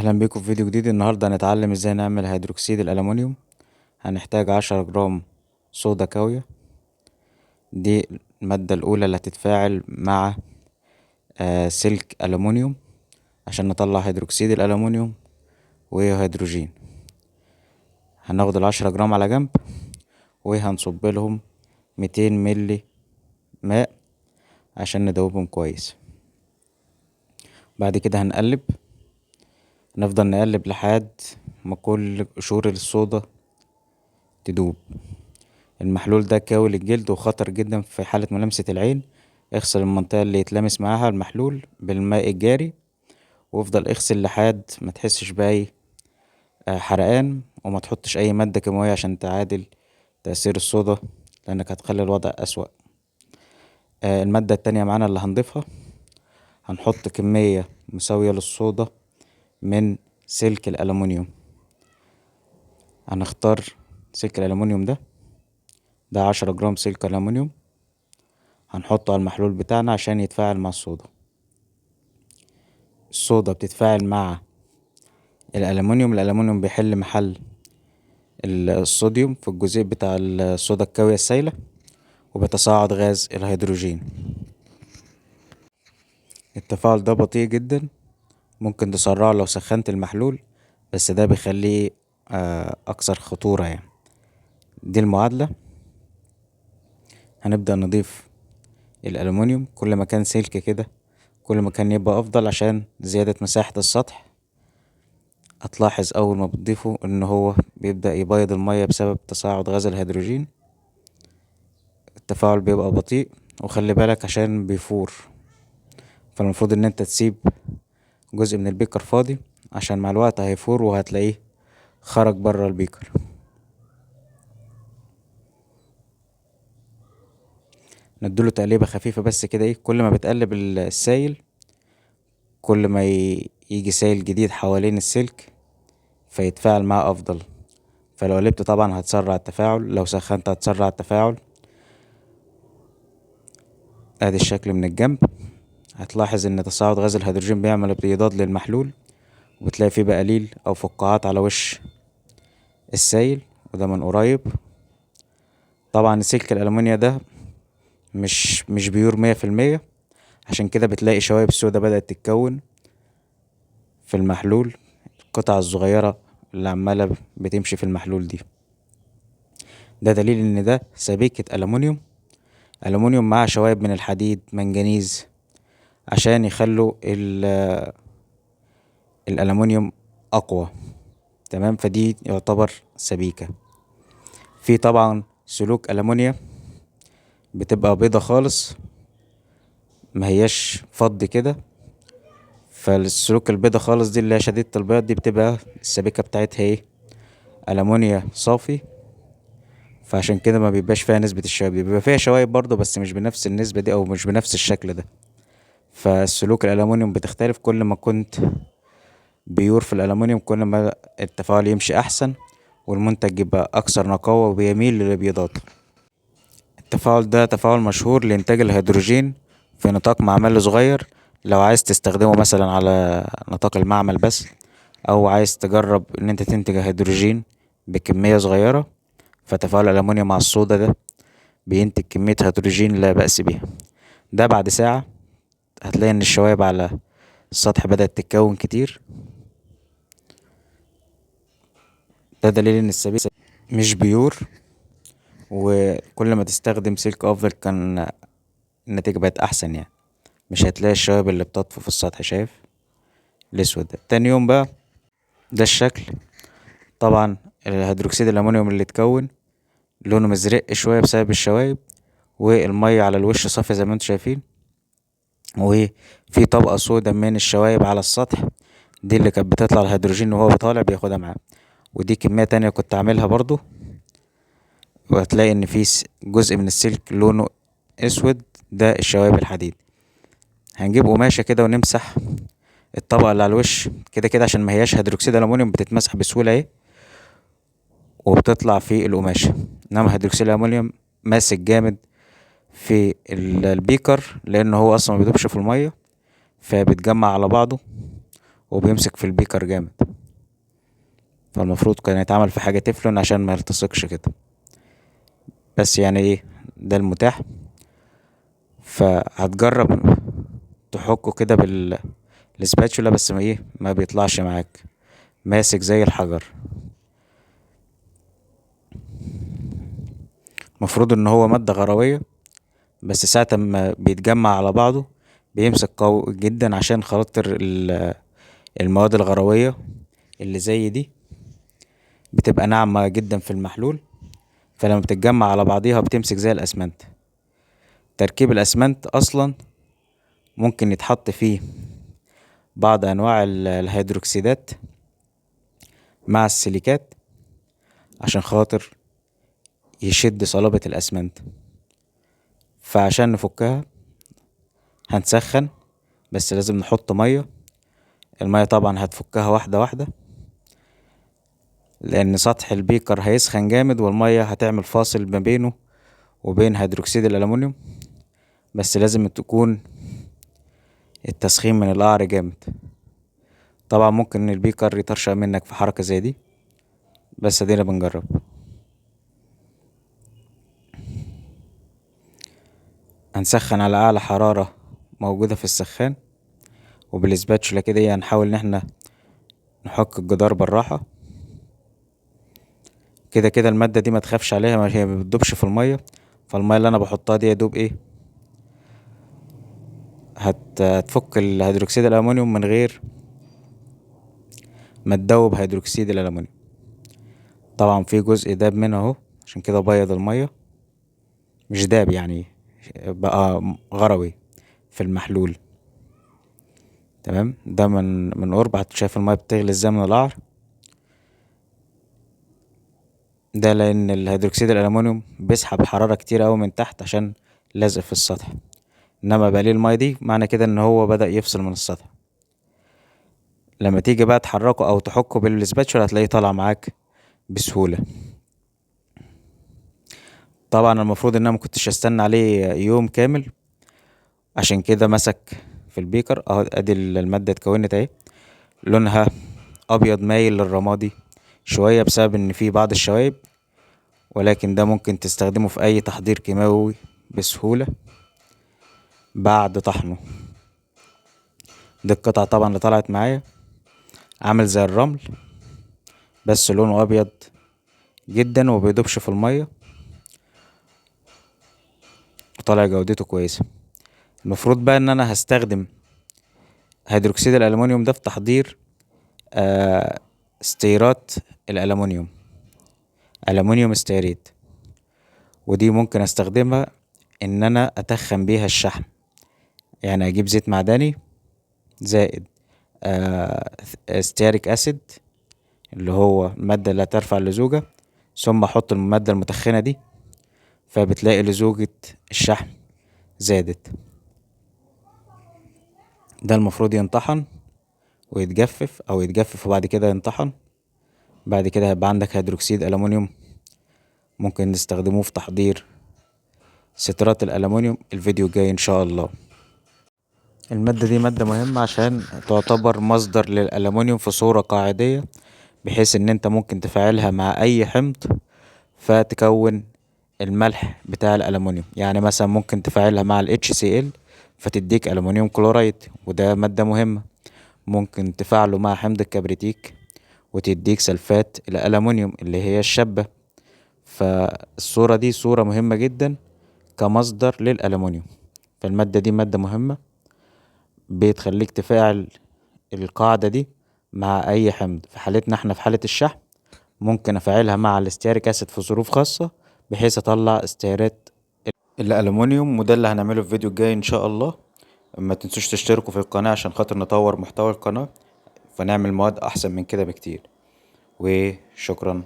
اهلا بيكم في فيديو جديد. النهارده هنتعلم ازاي نعمل هيدروكسيد الالومنيوم. هنحتاج 10 جرام صودا كاوية. دي المادة الاولى اللي هتتفاعل مع سلك الومنيوم عشان نطلع هيدروكسيد الالومنيوم وهيدروجين. هناخد ال10 جرام على جنب وهنصب لهم 200 ملي ماء عشان ندوبهم كويس. بعد كده نفضل نقلب لحد ما كل قشور الصودا تدوب. المحلول ده كاوي للجلد وخطر جدا في حالة ملامسة العين. اغسل المنطقة اللي يتلامس معاها المحلول بالماء الجاري، وافضل اغسل لحد ما تحسش بأي حرقان، وما تحطش اي مادة كيماوية عشان تعادل تأثير الصودا، لانك هتخلي الوضع اسوأ. المادة التانية معانا اللي هنضيفها، هنحط كمية مساوية للصودا من سلك الألمونيوم. هنختار سلك الألمونيوم ده 10 جرام سلك ألمونيوم، هنحطه على المحلول بتاعنا عشان يتفاعل مع الصودا. الصودا بتتفاعل مع الألمونيوم بيحل محل الصوديوم في الجزيء بتاع الصودا الكاوية السائلة، وبيتصاعد غاز الهيدروجين. التفاعل ده بطيء جدا، ممكن تسرعه لو سخنت المحلول، بس ده بيخليه أكثر خطورة يعني. دي المعادلة. هنبدأ نضيف الألمونيوم، كل ما كان سلك كده كل ما كان يبقى أفضل عشان زيادة مساحة السطح. هتلاحظ أول ما بتضيفه إن هو بيبدأ يبيض المية بسبب تصاعد غاز الهيدروجين. التفاعل بيبقى بطيء، وخلي بالك عشان بيفور، فالمفروض إن انت تسيب جزء من البيكر فاضي عشان مع الوقت هيفور وهتلاقيه خرج برا البيكر. نديله تقليبة خفيفة بس كده، كل ما بتقلب السايل كل ما يجي سايل جديد حوالين السلك فيتفاعل معاه أفضل. فلو قلبت طبعا هتسرع التفاعل، لو سخنت هتسرع التفاعل. ادي الشكل من الجنب. هتلاحظ ان تصاعد غاز الهيدروجين بيعمل ابيضاد للمحلول، وبتلاقي فيه بقليل او فقاعات على وش السائل، وده من قريب. طبعا سلك الالومنيا ده مش بيور 100%، عشان كده بتلاقي شوائب سودا بدأت تتكون في المحلول، القطع الصغيرة اللي عمالة بتمشي في المحلول دي. ده دليل ان ده سبيكة ألمونيوم مع شوائب من الحديد منجنيز، عشان يخلوا الألمونيوم أقوى. تمام، فدي يعتبر سبيكة. في طبعا سلوك ألمونيا بتبقى بيضة خالص، ما هياش فضي كده. فالسلوك البيضة خالص دي اللي هي شديدة البياض دي بتبقى السبيكة بتاعتها ألمونيا صافي، فعشان كده ما بيبقاش فيها نسبة الشوائب دي. بيبقى فيها شوائب برضه بس مش بنفس النسبة دي او مش بنفس الشكل ده. فالسلوك الألمونيوم بتختلف، كل ما كنت بيور في الألمونيوم كل ما التفاعل يمشي أحسن، والمنتج يبقى أكثر نقاوة وبيميل للابيضات. التفاعل ده تفاعل مشهور لإنتاج الهيدروجين في نطاق معملي صغير. لو عايز تستخدمه مثلا على نطاق المعمل بس، أو عايز تجرب إن أنت تنتج هيدروجين بكمية صغيرة، فتفاعل الألمونيوم مع الصودا ده بينتج كمية هيدروجين لا بأس بيها. ده بعد ساعة هتلاقي إن الشوائب على السطح بدأت تتكون كتير. ده دليل إن السبيل مش بيور، وكل ما تستخدم سلك أفضل كان النتيجة بقت أحسن يعني. مش هتلاقي الشوائب اللي بتطفو في السطح، شايف الأسود ده. تاني يوم بقى ده الشكل. طبعا الهيدروكسيد الأمونيوم اللي اتكون لونه مزرق شوية بسبب الشوائب، والمية على الوش صافية زي ما انتوا شايفين، وفي طبقة سودا من الشوائب على السطح، دي اللي كانت بتطلع الهيدروجين وهو طالع بياخدها معاه. ودي كمية تانية كنت عاملها برضو، وهتلاقي ان في جزء من السلك لونه اسود، ده الشوائب الحديد. هنجيب قماشة كده ونمسح الطبقة اللي على الوش كده كده، عشان ما هياش هيدروكسيد الأمونيوم بتتمسح بسهولة وبتطلع في القماشة. انما هيدروكسيد الأمونيوم ماسك جامد في البيكر، لأنه هو أصلا ما بيدوبش في المية، فبيتجمع على بعضه وبيمسك في البيكر جامد. فالمفروض كان يتعمل في حاجة تeflon عشان ما يلتصقش كده. بس يعني ايه، ده المتاح. فهتجرب تحكه كده السباتشولا، بس ما بيطلعش معاك، ماسك زي الحجر. مفروض ان هو مادة غروية، بس ساعة ما بيتجمع على بعضه بيمسك قوي جدا، عشان خاطر المواد الغروية اللي زي دي بتبقى ناعمة جدا في المحلول، فلما بتتجمع على بعضيها بتمسك زي الأسمنت. تركيب الأسمنت أصلا ممكن يتحط فيه بعض أنواع الهيدروكسيدات مع السيليكات عشان خاطر يشد صلابة الأسمنت. فعشان نفكها هنسخن، بس لازم نحط مية. المية طبعا هتفكها واحدة واحدة، لأن سطح البيكر هيسخن جامد، والمية هتعمل فاصل ما بينه وبين هيدروكسيد الألمونيوم. بس لازم تكون التسخين من القعر جامد. طبعا ممكن البيكر يطرشق منك في حركة زي دي، بس ادينا بنجرب. هنسخن على أعلى حرارة موجودة في السخان، وبالسباتشولا كده هنحاول ان احنا نحك الجدار بالراحة. كده كده المادة دي ما تخافش عليها، ما هي ما بتدوبش في المية. فالمية اللي انا بحطها دي يا دوب ايه، هتفك الهيدروكسيد الألمونيوم من غير ما تدوب هيدروكسيد الألمونيوم. طبعا في جزء داب منها اهو، عشان كده بيض المية، مش داب يعني، بقى غروي في المحلول. تمام. ده من قرب شايف المية بتغلي ازاي من القعر. ده لان الهيدروكسيد الألمونيوم بيسحب حرارة كتير اوي من تحت عشان لازق في السطح. انما بقليل المية دي معنى كده ان هو بدأ يفصل من السطح. لما تيجي بقى تحركه او تحكه بالسباتشولا هتلاقيه طالع معاك بسهولة. طبعا المفروض ان انا مكنتش استنى عليه يوم كامل، عشان كده مسك في البيكر اهو. ادي المادة اتكونت اهي، لونها ابيض مايل للرمادي شوية بسبب ان في بعض الشوايب، ولكن ده ممكن تستخدمه في اي تحضير كيماوي بسهولة بعد طحنه. دي القطعة طبعا اللي طلعت معايا، عامل زي الرمل، بس لونه ابيض جدا ومبيدوبش في المية، وطالع جودته كويسة. المفروض بقى ان انا هستخدم هيدروكسيد الألمونيوم ده في تحضير ستيرات الألمونيوم، ألمونيوم ستيريت. ودي ممكن استخدمها ان انا اتخن بيها الشحم. يعني اجيب زيت معدني زائد ستيريك اسيد، اللي هو المادة اللي هترفع اللزوجة، ثم احط المادة المتخنة دي، فبتلاقي لزوجة الشحم زادت. ده المفروض ينطحن ويتجفف او يتجفف وبعد كده ينطحن. بعد كده هيبقى عندك هيدروكسيد ألمونيوم، ممكن نستخدموه في تحضير سترات الألمونيوم الفيديو الجاي ان شاء الله. المادة دي مادة مهمة عشان تعتبر مصدر للألمونيوم في صورة قاعدية، بحيث ان انت ممكن تفاعلها مع اي حمض فتكون الملح بتاع الألمونيوم. يعني مثلا ممكن تفاعلها مع ال HCl فتديك ألمونيوم كلورايد، وده مادة مهمة. ممكن تفاعله مع حمض الكبريتيك وتديك سلفات الألمونيوم اللي هي الشابة. فالصورة دي صورة مهمة جدا كمصدر للألمونيوم. فالمادة دي مادة مهمة، بتخليك تفاعل القاعدة دي مع أي حمض. في حالتنا احنا في حالة الشحم ممكن أفاعلها مع الاستياريك أسيد في ظروف خاصة، بحيث أطلع استيارات الألمونيوم. وده اللي هنعمله في الفيديو الجاي إن شاء الله. ما تنسوش تشتركوا في القناة عشان خاطر نطور محتوى القناة، فنعمل مواد أحسن من كده بكتير. وشكرا.